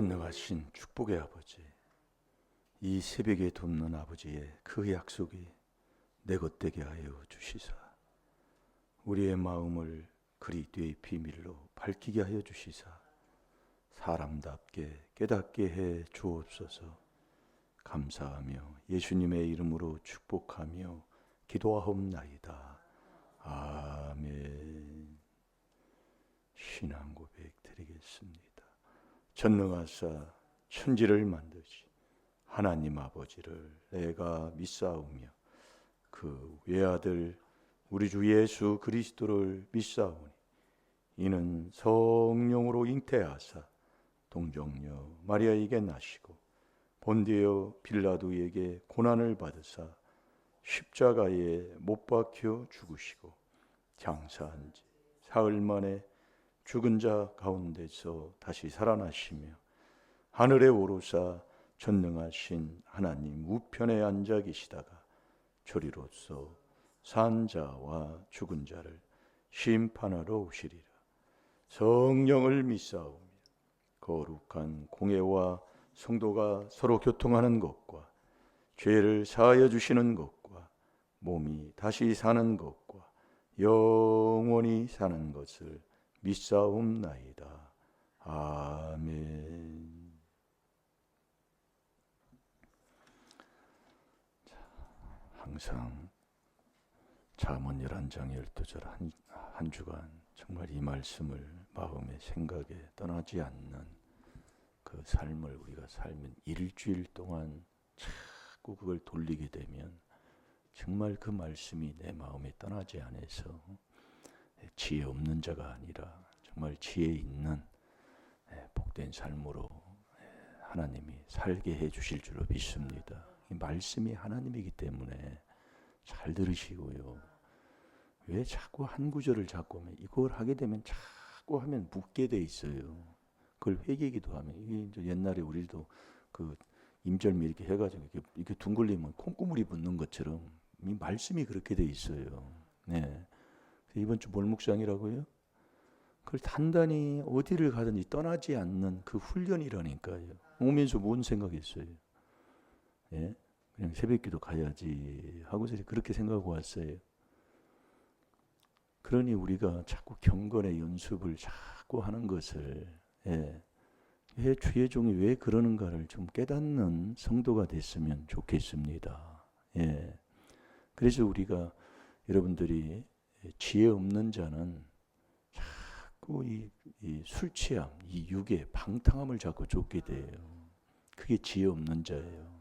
전능하신 축복의 아버지, 이 새벽에 돕는 아버지의 그 약속이 내 것 되게 하여 주시사 우리의 마음을 그리스도의 비밀로 밝히게 하여 주시사 사람답게 깨닫게 해 주옵소서. 감사하며 예수님의 이름으로 축복하며 기도하옵나이다. 아멘. 신앙 고백 드리겠습니다. 전능하사 천지를 만드시 하나님 아버지를 내가 믿사오며 그 외아들 우리 주 예수 그리스도를 믿사오니 이는 성령으로 잉태하사 동정녀 마리아에게 나시고 본디오 빌라도에게 고난을 받으사 십자가에 못 박혀 죽으시고 장사한 지 사흘 만에 죽은 자 가운데서 다시 살아나시며 하늘에 오르사 전능하신 하나님 우편에 앉아 계시다가 저리로서 산 자와 죽은 자를 심판하러 오시리라. 성령을 믿사오며 거룩한 공회와 성도가 서로 교통하는 것과 죄를 사하여 주시는 것과 몸이 다시 사는 것과 영원히 사는 것을 믿사옵나이다. 아멘. 항상 잠언 11장 12절 한 주간 정말 이 말씀을 마음에 생각에 떠나지 않는 그 삶을 우리가 살면 일주일 동안 자꾸 그걸 돌리게 되면 정말 그 말씀이 내 마음에 떠나지 않아서 지혜 없는 자가 아니라 정말 지혜 있는 복된 삶으로 하나님이 살게 해 주실 줄로 믿습니다. 이 말씀이 하나님이기 때문에 잘 들으시고요. 왜 자꾸 한 구절을 잡고 하면 이걸 하게 되면 자꾸 하면 묻게 돼 있어요. 그걸 회개기도 하면 이게 이제 옛날에 우리도 그 임절미 이렇게 해가지고 이렇게 둥글리면 콩고물이 붙는 것처럼 이 말씀이 그렇게 돼 있어요. 네. 이번 주 뭘 묵상이라고요? 그걸 단단히 어디를 가든지 떠나지 않는 그 훈련이라니까요. 오면서 뭔 생각했어요? 예? 그냥 새벽기도 가야지 하고서 그렇게 생각하고 왔어요. 그러니 우리가 자꾸 경건의 연습을 자꾸 하는 것을 주의 종이 왜 그러는가를 좀 깨닫는 성도가 됐으면 좋겠습니다. 예. 그래서 우리가 여러분들이 지혜 없는 자는 자꾸 이 술 취함, 이 육의 방탕함을 자꾸 쫓게 돼요. 그게 지혜 없는 자예요.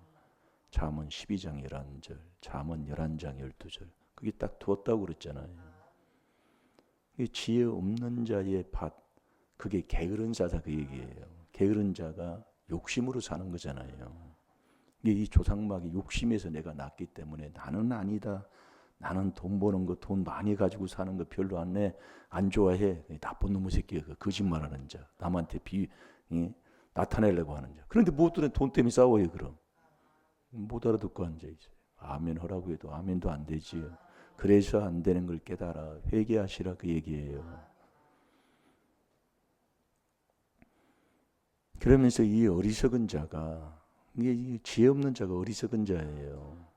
잠언 12장 11절, 잠언 11장 12절. 그게 딱 두었다고 그랬잖아요. 지혜 없는 자의 밭, 그게 게으른 자다 그 얘기예요. 게으른 자가 욕심으로 사는 거잖아요. 이 조상막이 욕심에서 내가 났기 때문에 나는 아니다. 나는 돈 버는 거, 돈 많이 가지고 사는 거 별로 안 좋아해. 나쁜 놈의 새끼야. 거짓말하는 자. 남한테 나타내려고 하는 자. 그런데 모두는 돈 때문에 싸워요. 그럼 못 알아듣고 앉아 있어요. 아멘 하라고 해도 아멘도 안 되지요. 그래서 안 되는 걸 깨달아 회개하시라 그 얘기예요. 그러면서 이 어리석은 자가 이게 지혜 없는 자가 어리석은 자예요.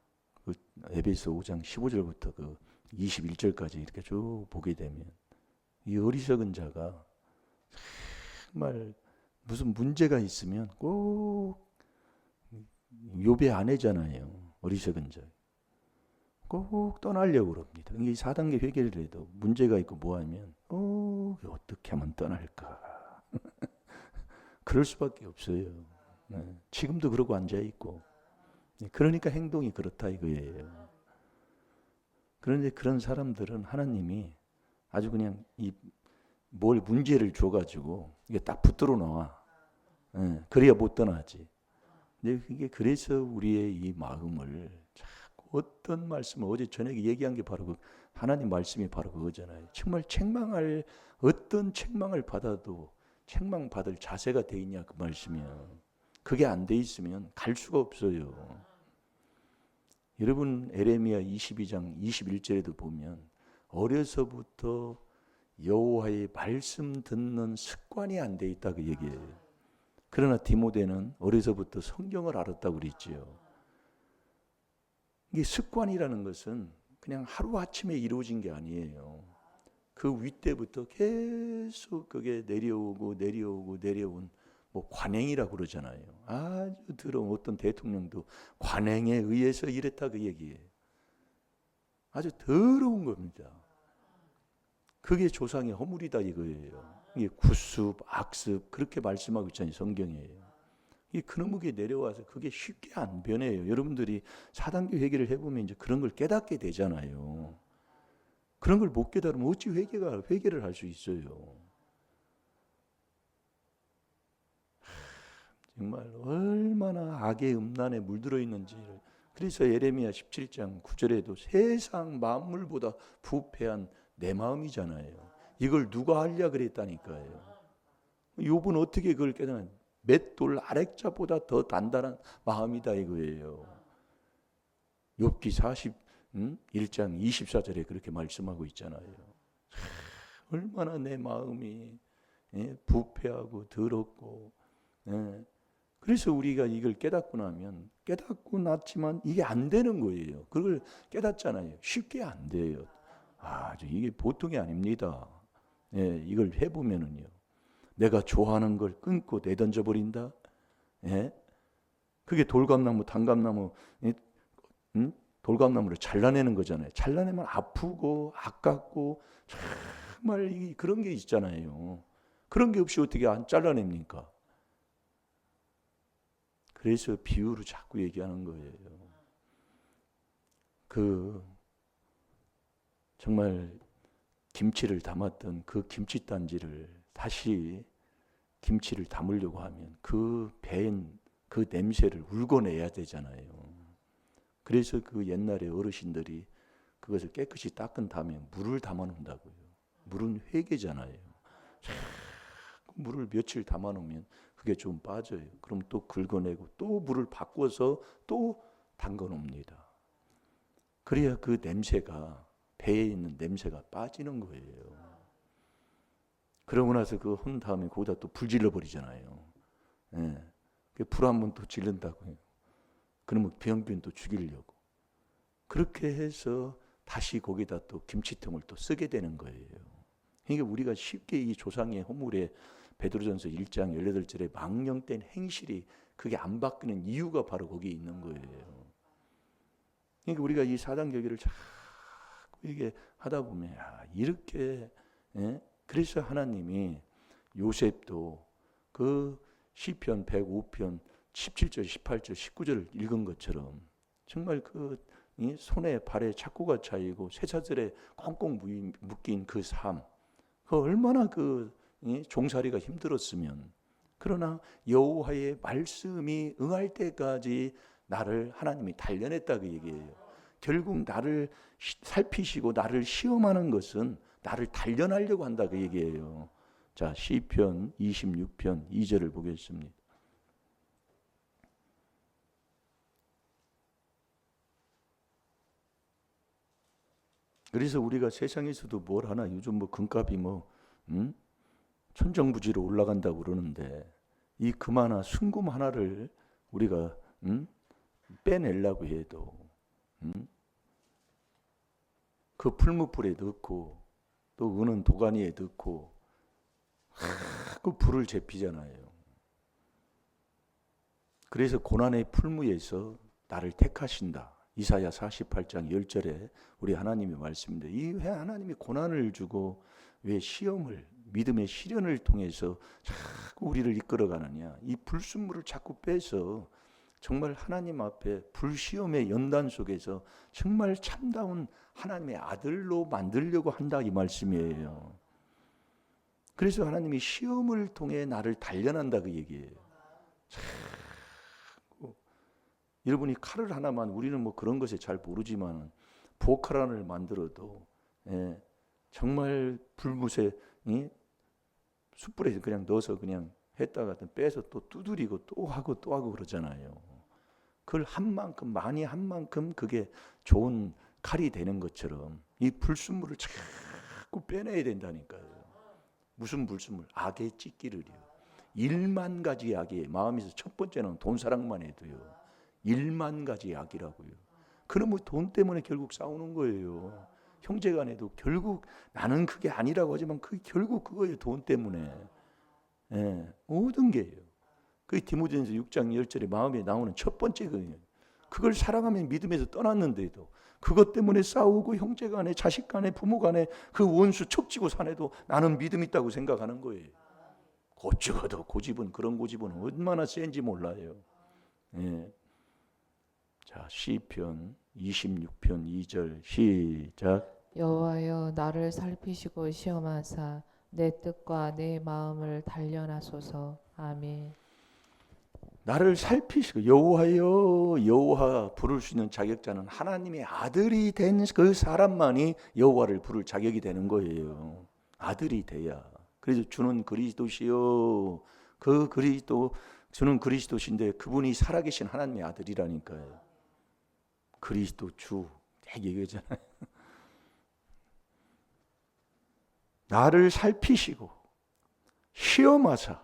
그 에베소 5장 15절부터 그 21절까지 이렇게 쭉 보게 되면 이 어리석은 자가 정말 무슨 문제가 있으면 꼭 욥의 아내잖아요. 어리석은 자. 꼭 떠나려고 그럽니다. 이 4단계 회개를 해도 문제가 있고 뭐하면 어떻게 하면 떠날까. 그럴 수밖에 없어요. 네. 지금도 그러고 앉아있고 그러니까 행동이 그렇다 이거예요. 그런데 그런 사람들은 하나님이 아주 그냥 뭘 문제를 줘가지고 이게 딱 붙들어 놔. 그래야 못 떠나지. 근데 이게 그래서 우리의 이 마음을 자꾸 어떤 말씀을 어제 저녁에 얘기한 게 바로 그 하나님 말씀이 바로 그거잖아요. 정말 어떤 책망을 받아도 책망받을 자세가 돼 있냐 그 말씀이야. 그게 안 돼 있으면 갈 수가 없어요. 여러분 에레미야 22장 21절에도 보면 어려서부터 여호와의 말씀 듣는 습관이 안 돼 있다 그 얘기예요. 그러나 디모데는 어려서부터 성경을 알았다고 그랬지요. 이게 습관이라는 것은 그냥 하루아침에 이루어진 게 아니에요. 그 윗때부터 계속 그게 내려온 뭐 관행이라고 그러잖아요. 아주 더러운 어떤 대통령도 관행에 의해서 이랬다 그 얘기예요. 아주 더러운 겁니다. 그게 조상의 허물이다 이거예요. 이게 구습, 악습 그렇게 말씀하고 있잖아요. 성경에. 이 그놈에게 내려와서 그게 쉽게 안 변해요. 여러분들이 사단계 회개를 해보면 이제 그런 걸 깨닫게 되잖아요. 그런 걸 못 깨달으면 어찌 회개를 할 수 있어요. 정말 얼마나 악의 음란에 물들어 있는지를. 그래서 예레미야 17장 9절에도 세상 만물보다 부패한 내 마음이잖아요. 이걸 누가 알려 그랬다니까요. 욥은 어떻게 그걸 깨달았냐? 맷돌 아렉자보다 더 단단한 마음이다 이거예요. 욥기 41장 24절에 그렇게 말씀하고 있잖아요. 얼마나 내 마음이 부패하고 더럽고. 그래서 우리가 이걸 깨닫고 나면 깨닫고 났지만 이게 안 되는 거예요. 그걸 깨닫잖아요. 쉽게 안 돼요. 이게 보통이 아닙니다. 이걸 해보면은요. 내가 좋아하는 걸 끊고 내던져 버린다. 그게 돌감나무, 단감나무, 돌감나무를 잘라내는 거잖아요. 잘라내면 아프고 아깝고 정말 그런 게 있잖아요. 그런 게 없이 어떻게 안 잘라냅니까? 그래서 비유로 자꾸 얘기하는 거예요. 정말 김치를 담았던 그 김치단지를 다시 김치를 담으려고 하면 그 배인 그 냄새를 울고내야 되잖아요. 그래서 그 옛날에 어르신들이 그것을 깨끗이 닦은 다음에 물을 담아 놓는다고요. 물은 회개잖아요. 물을 며칠 담아 놓으면 그게 좀 빠져요. 그럼 또 긁어내고 또 물을 바꿔서 또 담가 놓습니다. 그래야 그 냄새가 배에 있는 냄새가 빠지는 거예요. 그러고 나서 그 한 다음에 거기다 또 불 질러 버리잖아요. 불 한 번 또 질른다고 해요. 그러면 병균 또 죽이려고. 그렇게 해서 다시 거기다 또 김치통을 또 쓰게 되는 거예요. 그러니까 우리가 쉽게 이 조상의 허물에 베드로전서 1장 18절에 망령된 행실이 그게 안 바뀌는 이유가 바로 거기에 있는 거예요. 그러니까 우리가 이 사단계기를 자꾸 이게 하다 보면 이렇게 그래서 하나님이 요셉도 그 시편 105편 17절, 18절, 19절을 읽은 것처럼 정말 그 손에 발에 착고가 차이고 쇠사슬에 꽁꽁 묶인 그 삶, 그 얼마나 종살이가 힘들었으면. 그러나 여호와의 말씀이 응할 때까지 나를 하나님이 단련했다 그 얘기예요. 결국 나를 살피시고 나를 시험하는 것은 나를 단련하려고 한다 그 얘기예요. 자, 시편 26편 2절을 보겠습니다. 그래서 우리가 세상에서도 뭘 하나 요즘 금값이 천정부지로 올라간다고 그러는데 이 금 하나 순금 하나를 우리가 빼내려고 해도 그 풀무불에 넣고 또 은은 도가니에 넣고 그 불을 제피잖아요. 그래서 고난의 풀무에서 나를 택하신다. 이사야 48장 10절에 우리 하나님의 말씀인데 이 왜 하나님이 고난을 주고 왜 시험을 믿음의 시련을 통해서 자꾸 우리를 이끌어가느냐. 이 불순물을 자꾸 빼서 정말 하나님 앞에 불시험의 연단 속에서 정말 참다운 하나님의 아들로 만들려고 한다 이 말씀이에요. 그래서 하나님이 시험을 통해 나를 단련한다 그 얘기예요. 여러분이 칼을 하나만 우리는 그런 것에 잘 모르지만 보칼 하나를 만들어도 정말 불못에 숯불에 그냥 넣어서 그냥 했다가 빼서 또 두드리고 또 하고 그러잖아요. 그걸 한 만큼 많이 한 만큼 그게 좋은 칼이 되는 것처럼 이 불순물을 자꾸 빼내야 된다니까요. 무슨 불순물? 악의 찌기를요. 1만 가지 약이 마음에서 첫 번째는 돈 사랑만 해도요. 1만 가지 약이라고요. 그러면 돈 때문에 결국 싸우는 거예요. 형제간에도 결국 나는 그게 아니라고 하지만 그 결국 그거예요. 돈 때문에. 예, 모든 게요. 그 디모데전서 6장 10절에 마음에 나오는 첫 번째 거예요. 그걸 사랑하면 믿음에서 떠났는데도 그것 때문에 싸우고 형제간에 자식간에 부모간에 그 원수 척지고 사내도 나는 믿음 있다고 생각하는 거예요. 고집어도 고집은 그런 고집은 얼마나 센지 몰라요. 예. 자, 시편 26편 2절 시작. 여호와여 나를 살피시고 시험하사 내 뜻과 내 마음을 단련하소서. 아멘. 나를 살피시고 여호와여 여호와 부를 수 있는 자격자는 하나님의 아들이 된 그 사람만이 여호와를 부를 자격이 되는 거예요. 아들이 돼야. 그래서 주는 그리스도시요. 그 그리스도 주는 그리스도신데 그분이 살아계신 하나님의 아들이라니까요. 그리스도 주 얘기하잖아요. 나를 살피시고 시험하사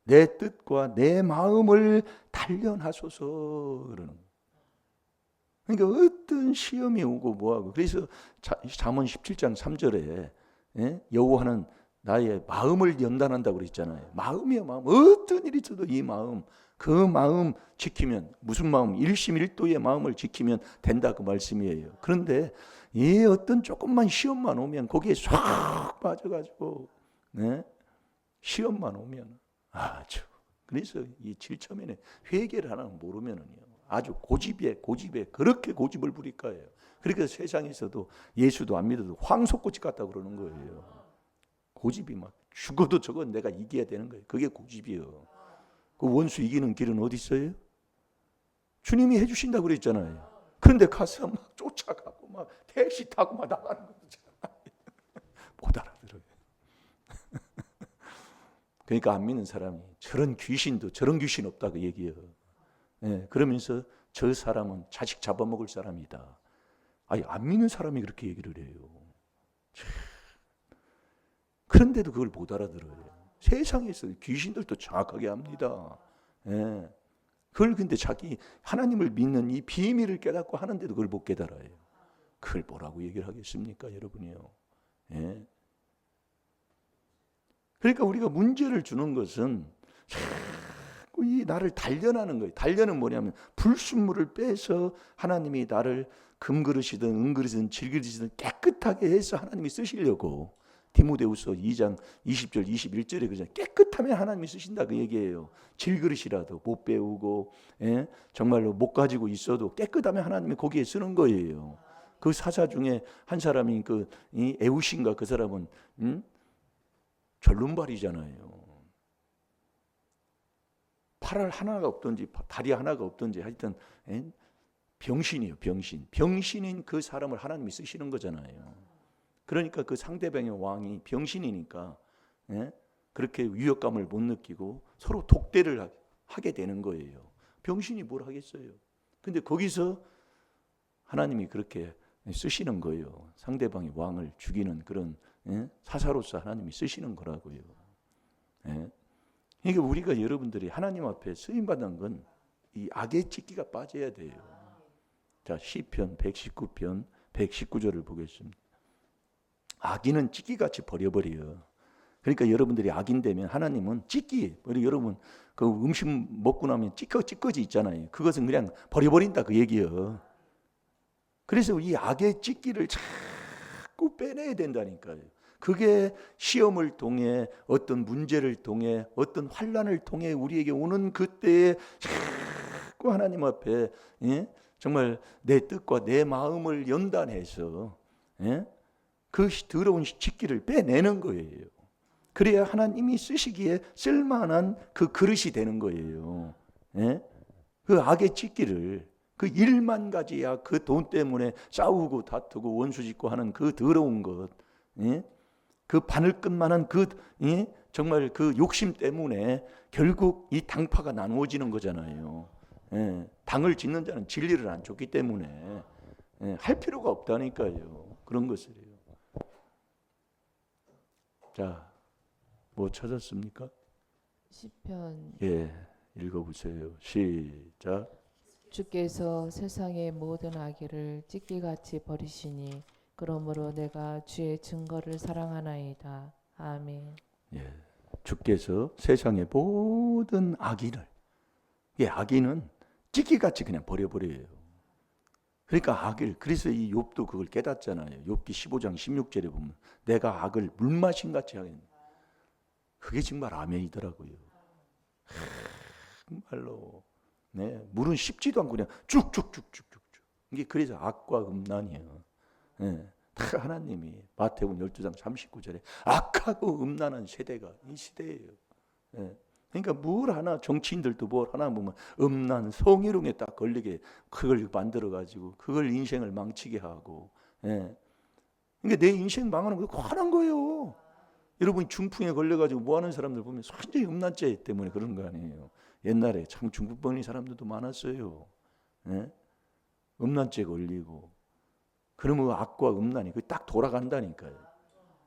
내 뜻과 내 마음을 단련하소서 그러는 거예요. 그러니까 어떤 시험이 오고 뭐하고 그래서 잠언 17장 3절에 여호와는 나의 마음을 연단한다고 그랬잖아요. 마음이야 마음. 어떤 일이 있어도 이 마음 그 마음 지키면 무슨 마음? 일심일도의 마음을 지키면 된다 그 말씀이에요. 그런데 이 어떤 조금만 시험만 오면 거기에 싹 빠져가지고 시험만 오면 아주 그래서 이 질처면에 회개를 하나 모르면은요 아주 고집에 그렇게 고집을 부릴 거예요. 그러니까 세상에서도 예수도 안 믿어도 황소꽃이 같다 그러는 거예요. 고집이 막 죽어도 저건 내가 이겨야 되는 거예요. 그게 고집이에요. 그 원수 이기는 길은 어디 있어요? 주님이 해주신다고 그랬잖아요. 그런데 가서 막 쫓아가고 막 택시 타고 막 나가는 거잖아요. 못 알아들어요. 그러니까 안 믿는 사람이 저런 귀신도 저런 귀신 없다고 얘기해요. 그러면서 저 사람은 자식 잡아먹을 사람이다. 아니 안 믿는 사람이 그렇게 얘기를 해요. 그런데도 그걸 못 알아들어요. 세상에서 귀신들도 정확하게 합니다. 그걸 근데 자기 하나님을 믿는 이 비밀을 깨닫고 하는데도 그걸 못 깨달아요. 그걸 뭐라고 얘기를 하겠습니까, 여러분이요? 그러니까 우리가 문제를 주는 것은 자꾸 이 나를 단련하는 거예요. 단련은 뭐냐면 불순물을 빼서 하나님이 나를 금그릇이든 은그릇이든 질그릇이든 깨끗하게 해서 하나님이 쓰시려고 디모데후서 2장 20절 21절에 그러잖아요. 깨끗하면 하나님이 쓰신다 그 얘기예요. 질그릇이라도 못 배우고 정말로 못 가지고 있어도 깨끗하면 하나님이 거기에 쓰는 거예요. 그 사사 중에 한 사람이 그 에우신가 그 사람은 절름발이잖아요. 팔 하나가 없든지 다리 하나가 없든지 하여튼 병신이에요. 병신인 그 사람을 하나님이 쓰시는 거잖아요. 그러니까 그 상대방의 왕이 병신이니까 그렇게 위협감을 못 느끼고 서로 독대를 하게 되는 거예요. 병신이 뭘 하겠어요. 근데 거기서 하나님이 그렇게 쓰시는 거예요. 상대방의 왕을 죽이는 그런 사사로서 하나님이 쓰시는 거라고요. 그러니까 우리가 여러분들이 하나님 앞에 쓰임받는 건 이 악의 찢기가 빠져야 돼요. 자, 시편 119편 119절을 보겠습니다. 악인은 찢기같이 버려버려요. 그러니까 여러분들이 악인되면 하나님은 찢기, 여러분 그 음식 먹고 나면 찌꺼지 있잖아요. 그것은 그냥 버려버린다 그 얘기예요. 그래서 이 악의 찢기를 자꾸 빼내야 된다니까요. 그게 시험을 통해 어떤 문제를 통해 어떤 환난을 통해 우리에게 오는 그때에 자꾸 하나님 앞에 정말 내 뜻과 내 마음을 연단해서 그 더러운 찢기를 빼내는 거예요. 그래야 하나님이 쓰시기에 쓸만한 그 그릇이 되는 거예요. 그 악의 찢기를 그 1만 가지야 그 돈 때문에 싸우고 다투고 원수 짓고 하는 그 더러운 것, 그 바늘끝만한 그 정말 그 욕심 때문에 결국 이 당파가 나누어지는 거잖아요. 당을 짓는 자는 진리를 안 줬기 때문에 할 필요가 없다니까요. 그런 것을요. 자, 뭐 찾았습니까? 시편. 예, 읽어보세요. 시작. 주께서 세상의 모든 악의를 찢기같이 버리시니 그러므로 내가 주의 증거를 사랑하나이다. 아멘. 예, 주께서 세상의 모든 악의를, 예, 악의는 찌기같이 그냥 버려버려요. 그러니까 악을, 그래서 이 욥도 그걸 깨닫잖아요. 욥기 15장 16절에 보면 내가 악을 물마신 같이 하겠네. 그게 정말 아멘이더라고요. 정말로. 네, 물은 씹지도 않고 그냥 쭉쭉쭉쭉쭉쭉. 이게 그래서 악과 음란이에요. 네, 다 하나님이 마태복음 12장 39절에 악하고 음란한 세대가 이 시대예요. 네. 그러니까 뭘 하나, 정치인들도 뭘 하나 보면 음란 성희롱에 딱 걸리게 그걸 만들어 가지고 그걸 인생을 망치게 하고. 예. 그러니까 내 인생 망하는 거 화난 거예요. 여러분이 중풍에 걸려가지고 뭐 하는 사람들 보면 완전히 음란죄 때문에 그런 거 아니에요. 옛날에 참 중풍병인 사람들도 많았어요. 예? 음란죄 걸리고. 그러면 악과 음란이 딱 돌아간다니까요.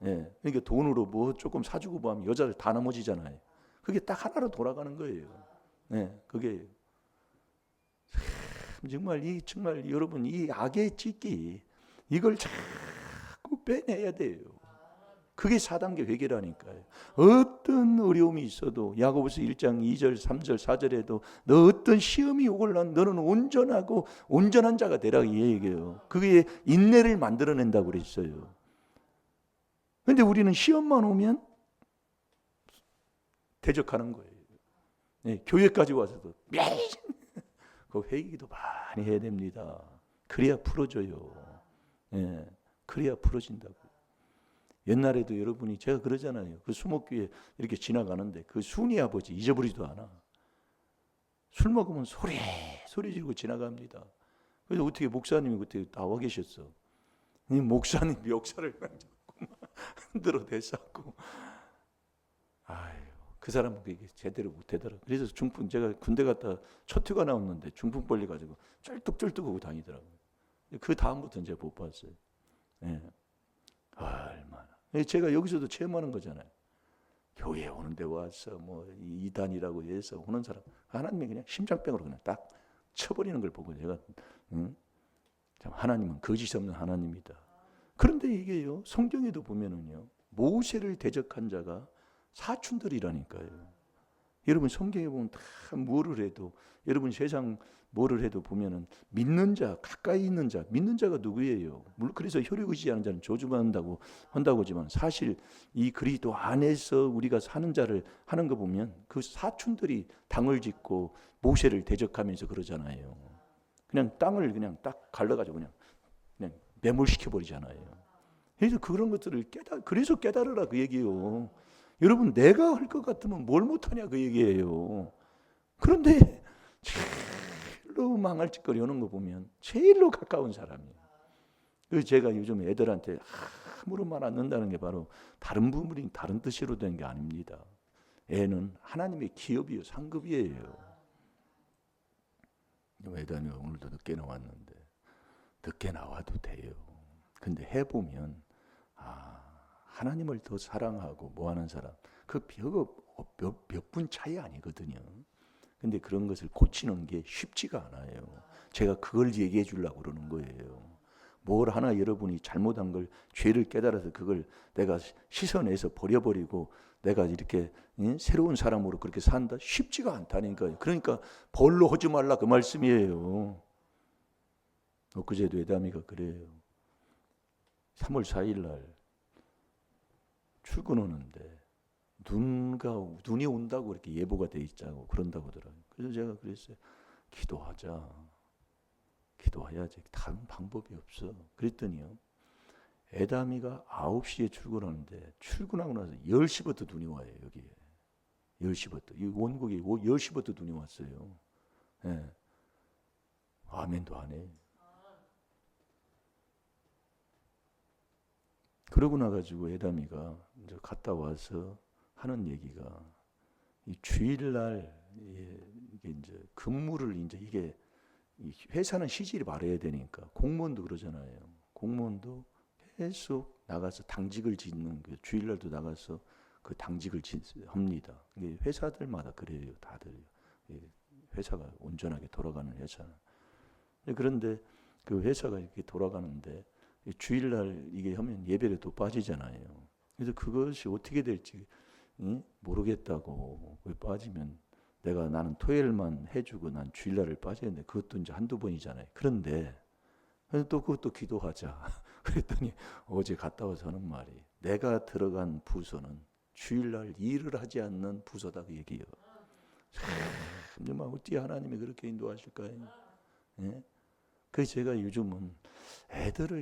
예. 그러니까 돈으로 뭐 조금 사주고 뭐 하면 여자들 다 넘어지잖아요. 그게 딱 하나로 돌아가는 거예요. 네, 그게 정말 여러분 이 악의 찢기 이걸 자꾸 빼내야 돼요. 그게 4단계 회개라니까요. 어떤 어려움이 있어도 야고보서 1장 2절, 3절, 4절에도 너 어떤 시험이 오걸란 너는 온전하고 온전한 자가 되라 이 얘기예요. 그게 인내를 만들어낸다고 그랬어요. 그런데 우리는 시험만 오면 대적하는 거예요. 네, 교회까지 와서도 매일 그 회개기도 많이 해야 됩니다. 그래야 풀어져요. 네, 그래야 풀어진다고. 옛날에도 여러분이 제가 그러잖아요. 그 수목교회 이렇게 지나가는데 그 순이 아버지 잊어버리지도 않아. 술 먹으면 소리 지르고 지나갑니다. 그래서 어떻게 목사님이 그때 나와 계셨어. 이 목사님 역사를 흔들어 대쌌고. 아유. 그 사람은 그게 제대로 못하더라. 그래서 중풍 제가 군대 갔다 첫 휴가 나왔는데 중풍 벌리 가지고 쩔뚝쩔뚝하고 다니더라고요. 그 다음부터는 제가 못 봤어요. 예. 얼마나. 제가 여기서도 체험하는 거잖아요. 교회에 오는데 와서 뭐 이단이라고 해서 오는 사람 하나님이 그냥 심장병으로 그냥 딱 쳐버리는 걸 보고 제가 참 하나님은 거짓 없는 하나님이다. 그런데 이게요 성경에도 보면은요 모세를 대적한 자가 사춘들이라니까요. 여러분 성경에 보면 다 뭐를 해도 여러분 세상 뭐를 해도 보면은 믿는 자 가까이 있는 자 믿는 자가 누구예요? 물론 그래서 혈육 의지하는 자는 저주받는다고 한다고지만 사실 이 그리스도 안에서 우리가 사는 자를 하는 거 보면 그 사춘들이 당을 짓고 모세를 대적하면서 그러잖아요. 그냥 땅을 그냥 딱 갈라가지고 그냥 매몰시켜 버리잖아요. 그래서 그런 것들을 그래서 깨달으라 그 얘기예요. 여러분 내가 할 것 같으면 뭘 못하냐 그 얘기예요. 그런데 제일로 망할 짓거리 하는 거 보면 제일로 가까운 사람이에요. 그래서 제가 요즘 애들한테 아무런 말 안 듣는다는 게 바로 다른 부분이 다른 뜻으로 된 게 아닙니다. 애는 하나님의 기업이요 상급이에요. 애단이 오늘도 늦게 나왔는데 늦게 나와도 돼요. 근데 해보면 하나님을 더 사랑하고 뭐하는 사람 그 몇 분 차이 아니거든요. 근데 그런 것을 고치는 게 쉽지가 않아요. 제가 그걸 얘기해 주려고 그러는 거예요. 뭘 하나 여러분이 잘못한 걸 죄를 깨달아서 그걸 내가 씻어내서 버려버리고 내가 이렇게 새로운 사람으로 그렇게 산다? 쉽지가 않다니까요. 그러니까 벌로 하지 말라 그 말씀이에요. 엊그제도 애담이가 그래요. 3월 4일 날 출근하는데 눈이 온다고 이렇게 예보가 돼 있자고 그런다고 하더라고요. 그래서 제가 그랬어요. 기도해야지. 다른 방법이 없어. 그랬더니요. 애담이가 9시에 출근하는데 출근하고 나서 10시부터 눈이 와요. 여기에. 10시부터. 이 원국이 10시부터 눈이 왔어요. 네. 아멘도 안 해. 그러고 나가지고 애담이가 이제 갔다 와서 하는 얘기가 이 주일날 이게 이제 근무를 이제 이게 회사는 쉬지 말아야 되니까 공무원도 그러잖아요. 공무원도 계속 나가서 당직을 짓는 그 주일날도 나가서 그 당직을 합니다. 이게 회사들마다 그래요, 다들. 회사가 온전하게 돌아가는 회사는. 그런데 그 회사가 이렇게 돌아가는데 주일날 이게 하면 예배를 또 빠지잖아요. 그래서 그것이 어떻게 될지 모르겠다고. 빠지면 나는 토요일만 해주고 난 주일날을 빠지는데 그것도 이제 한두 번이잖아요. 그런데 또 그것도 기도하자. 그랬더니 어제 갔다 와서 하는 말이, 내가 들어간 부서는 주일날 일을 하지 않는 부서다, 그 얘기예요. 참, 어찌 하나님이 그렇게 인도하실까요? 예? 그래서 제가 요즘은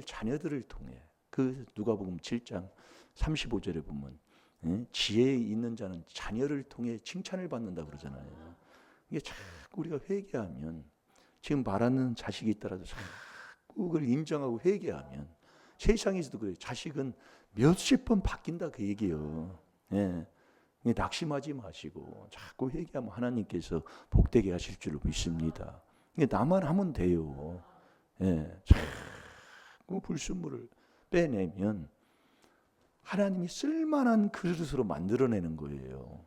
자녀들을 통해, 그 누가복음 7장 35절에 보면 지혜 있는 자는 자녀를 통해 칭찬을 받는다 그러잖아요. 이게 자꾸 우리가 회개하면, 지금 말하는 자식이 있더라도 자꾸 그걸 인정하고 회개하면, 세상에서도 그래요. 자식은 몇십 번 바뀐다, 그 얘기예요. 예. 낙심하지 마시고 자꾸 회개하면 하나님께서 복되게 하실 줄 믿습니다. 나만 하면 돼요. 예. 자꾸 불순물을 빼내면 하나님이 쓸만한 그릇으로 만들어내는 거예요.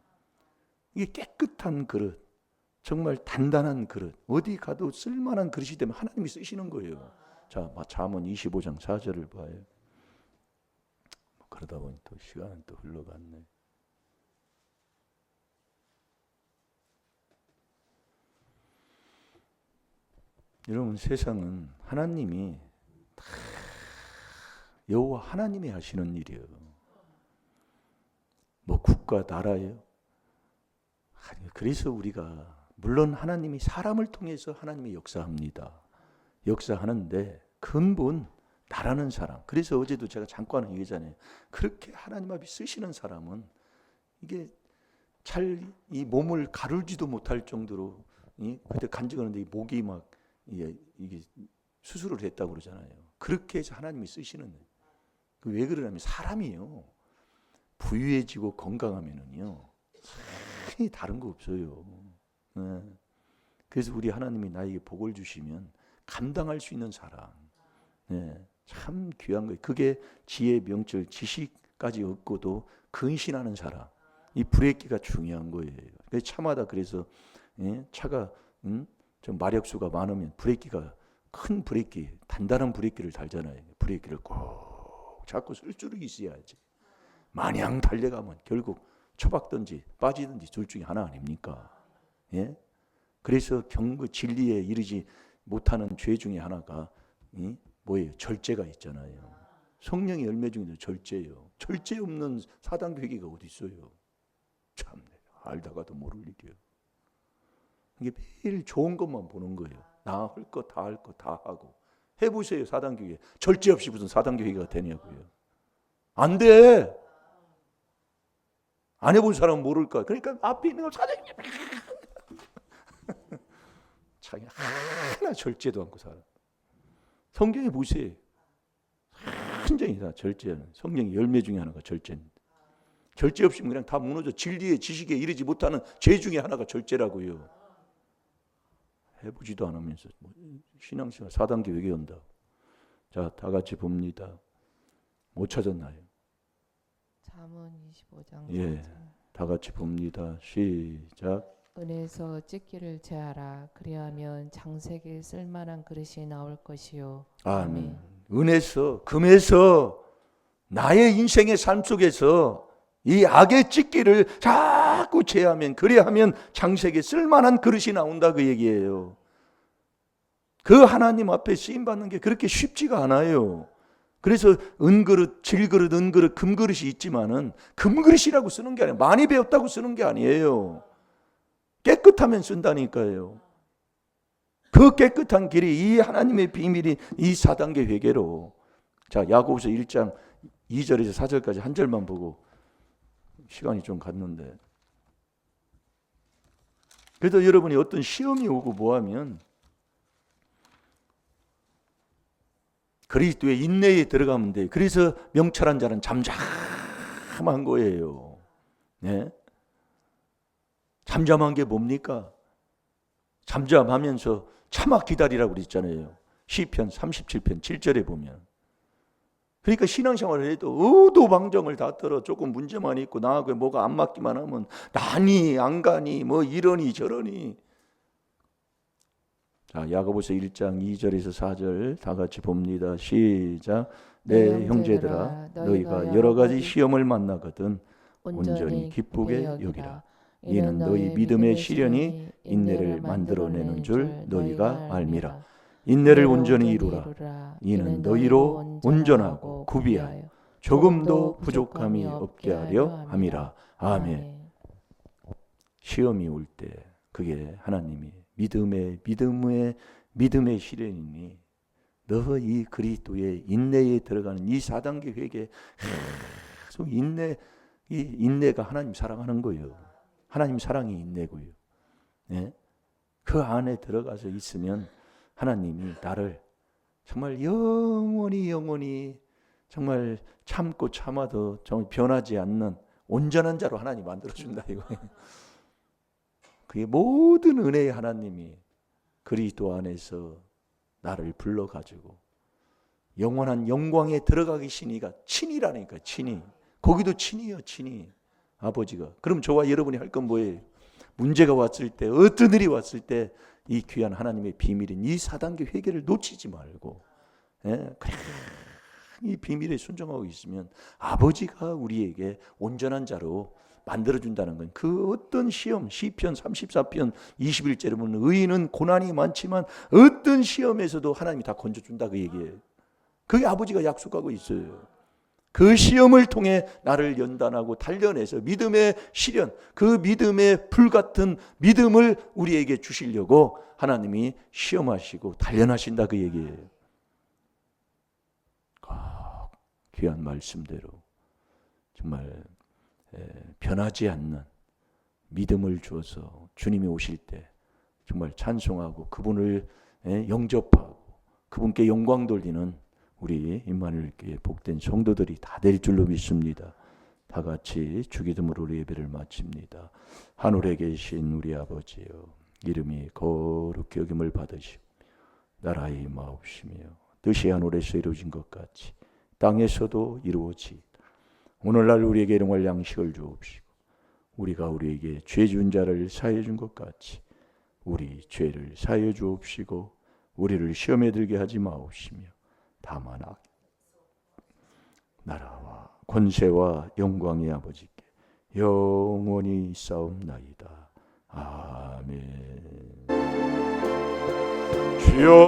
이게 깨끗한 그릇, 정말 단단한 그릇, 어디 가도 쓸만한 그릇이 되면 하나님이 쓰시는 거예요. 자, 잠언 25장 4절을 봐요. 그러다 보니 또 시간은 또 흘러갔네. 여러분, 세상은 하나님이 다 여호와 하나님이 하시는 일이에요. 뭐 국가, 나라예요. 그래서 우리가, 물론 하나님이 사람을 통해서 하나님이 역사합니다. 역사하는데 근본 나라는 사람. 그래서 어제도 제가 잠깐 얘기했잖아요. 그렇게 하나님 앞에 쓰시는 사람은 이게 잘 이 몸을 가르지도 못할 정도로, 그때 간증하는데 이 목이 막 이게 수술을 했다고 그러잖아요. 그렇게 해서 하나님이 쓰시는. 왜 그러냐면 사람이요, 부유해지고 건강하면은요 다른 거 없어요. 네. 그래서 우리 하나님이 나에게 복을 주시면 감당할 수 있는 사람, 네, 참 귀한 거예요. 그게 지혜, 명철, 지식까지 얻고도 근신하는 사람, 이 브레이크가 중요한 거예요. 차마다 그래서 차가 좀 마력수가 많으면 브레이크가 큰 브레이크, 단단한 브레이크를 달잖아요. 브레이크를 꼭 잡고 쓸 줄이 있어야지. 마냥 달려가면 결국 처박든지 빠지든지 둘 중에 하나 아닙니까? 예? 그래서 진리에 이르지 못하는 죄 중에 하나가 뭐예요? 절제가 있잖아요. 성령의 열매 중에도 절제예요. 절제 없는 사단계계가 어디 있어요? 참, 알다가도 모를 일이에요. 이게 매일 좋은 것만 보는 거예요. 나 할 거 다 할 거 다 하고. 해보세요, 사단계계. 절제 없이 무슨 사단계계가 되냐고요. 안 돼. 안 해본 사람은 모를까. 그러니까 앞에 있는 걸 사장님 자기 하나 절제도 않고 살아. 성경에 보세요. 완전히 다 절제하는, 성령의 열매 중에 하나가 절제입니다. 절제 없이면 그냥 다 무너져. 진리의 지식에 이르지 못하는 죄 중에 하나가 절제라고요. 해보지도 않으면서 신앙생활 4단계 외교한다. 자, 다 같이 봅니다. 못 찾았나요? 잠언 25장 4절. 예, 다 같이 봅니다. 시작. 은에서 찢기를 제하라. 그리하면 장색에 쓸만한 그릇이 나올 것이요. 아멘. 은에서, 금에서 나의 인생의 삶 속에서 이 악의 찢기를 자꾸 제하면, 그래야면 장색에 쓸만한 그릇이 나온다, 그 얘기예요. 그 하나님 앞에 쓰임받는 게 그렇게 쉽지가 않아요. 그래서 은그릇, 질그릇, 은그릇, 금그릇이 있지만은 금그릇이라고 쓰는 게 아니에요. 많이 배웠다고 쓰는 게 아니에요. 깨끗하면 쓴다니까요. 그 깨끗한 길이 이 하나님의 비밀이 이 4단계 회개로. 자, 야고보서 1장 2절에서 4절까지 한 절만 보고 시간이 좀 갔는데, 그래도 여러분이 어떤 시험이 오고 뭐하면 그리스도의 인내에 들어가면 돼요. 그래서 명철한 자는 잠잠한 거예요. 네? 잠잠한 게 뭡니까? 잠잠하면서 참아 기다리라고 그랬잖아요. 시편 37편 7절에 보면 그러니까 신앙생활을 해도 의도방정을 다 떨어 조금 문제만 있고 나하고 뭐가 안 맞기만 하면 나니 안 가니 뭐 이러니 저러니. 자, 야고보서 1장 2절에서 4절 다 같이 봅니다. 시작. 내 형제들아 너희가 여러 가지 시험을 만나거든 온전히 기쁘게 여기라. 이는 너희 믿음의 시련이 인내를 만들어내는 줄 너희가 알미라. 인내를 온전히 이루라. 이는 너희로 온전하고 구비하여 조금도 부족함이 없게 하려 함이라. 아멘. 시험이 올 때 그게 하나님이 믿음의 시련이니 너 이 그리스도의 인내에 들어가는 이 4단계 회개 계속 이 인내가 하나님 사랑하는 거예요. 하나님 사랑이 인내고요. 네? 그 안에 들어가서 있으면 하나님이 나를 정말 영원히 정말 참고 참아도 정말 변하지 않는 온전한 자로 하나님 만들어준다 이거예요. 그게 모든 은혜의 하나님이 그리스도 안에서 나를 불러가지고 영원한 영광에 들어가기 신이가 친이라니까 친이. 거기도 친이요 친이. 아버지가. 그럼 저와 여러분이 할 건 뭐예요? 문제가 왔을 때 어떤 일이 왔을 때 이 귀한 하나님의 비밀인 이 4단계 회개를 놓치지 말고 그래 이 비밀에 순종하고 있으면 아버지가 우리에게 온전한 자로 만들어준다는 건 그 어떤 시험 시편 34편 21절에 보면 의인은 고난이 많지만 어떤 시험에서도 하나님이 다 건져준다 그 얘기예요. 그게 아버지가 약속하고 있어요. 그 시험을 통해 나를 연단하고 단련해서 믿음의 시련, 그 믿음의 불같은 믿음을 우리에게 주시려고 하나님이 시험하시고 단련하신다 그 얘기예요. 귀한 말씀대로 정말 변하지 않는 믿음을 주어서 주님이 오실 때 정말 찬송하고 그분을 영접하고 그분께 영광 돌리는 우리 임마누엘교회 복된 성도들이 다 될 줄로 믿습니다. 다 같이 주기도문으로 우리 예배를 마칩니다. 하늘에 계신 우리 아버지여 이름이 거룩히 여김을 받으시고 나라의 임하옵시며 뜻이 하늘에서 이루어진 것 같이 땅에서도 이루어지이다. 오늘날 우리에게 일용할 양식을 주옵시고 우리가 우리에게 죄 지은 자를 사하여 준 것 같이 우리 죄를 사하여 주옵시고 우리를 시험에 들게 하지 마옵시며 다만 나라와 권세와 영광의 아버지께 영원히 있사옵나이다. 아멘. 주여